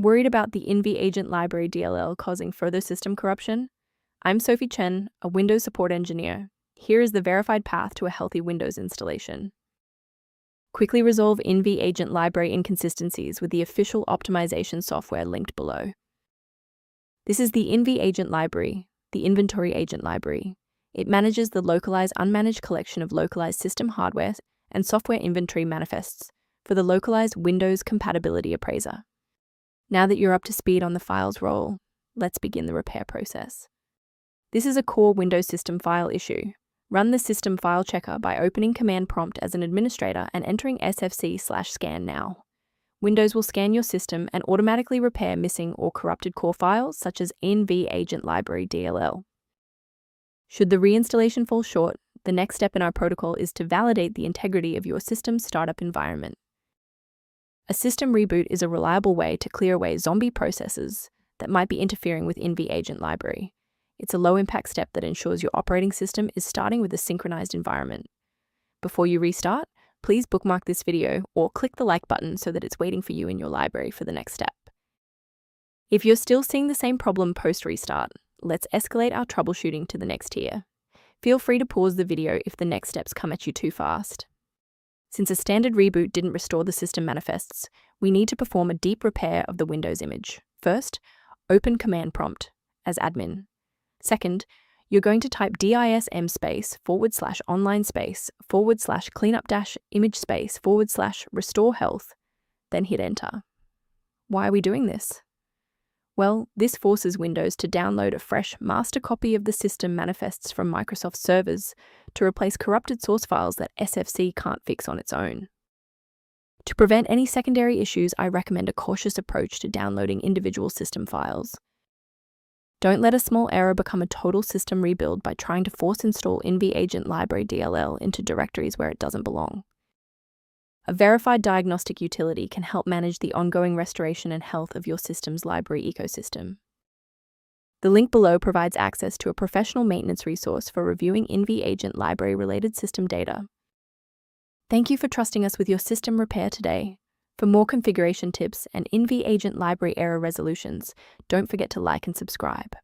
Worried about the Invagent Library DLL causing further system corruption? I'm Sophie Chen, a Windows support engineer. Here is the verified path to a healthy Windows installation. Quickly resolve Invagent library inconsistencies with the official optimization software linked below. This is the Invagent library, the inventory agent library. It manages the localized unmanaged collection of localized system hardware and software inventory manifests for the localized Windows Compatibility Appraiser. Now that you're up to speed on the file's role, let's begin the repair process. This is a core Windows system file issue. Run the system file checker by opening command prompt as an administrator and entering sfc/scan now. Windows will scan your system and automatically repair missing or corrupted core files such as Invagent Library DLL. Should the reinstallation fall short, the next step in our protocol is to validate the integrity of your system's startup environment. A system reboot is a reliable way to clear away zombie processes that might be interfering with Invagent library. It's a low-impact step that ensures your operating system is starting with a synchronized environment. Before you restart, please bookmark this video or click the like button so that it's waiting for you in your library for the next step. If you're still seeing the same problem post-restart, let's escalate our troubleshooting to the next tier. Feel free to pause the video if the next steps come at you too fast. Since a standard reboot didn't restore the system manifests, we need to perform a deep repair of the Windows image. First, open command prompt as admin. Second, you're going to type dism/online//cleanup-image//restore health, then hit enter. Why are we doing this? Well, this forces Windows to download a fresh master copy of the system manifests from Microsoft servers to replace corrupted source files that SFC can't fix on its own. To prevent any secondary issues, I recommend a cautious approach to downloading individual system files. Don't let a small error become a total system rebuild by trying to force install Invagent Library DLL into directories where it doesn't belong. A verified diagnostic utility can help manage the ongoing restoration and health of your system's library ecosystem. The link below provides access to a professional maintenance resource for reviewing Invagent library-related system data. Thank you for trusting us with your system repair today. For more configuration tips and Invagent library error resolutions, don't forget to like and subscribe.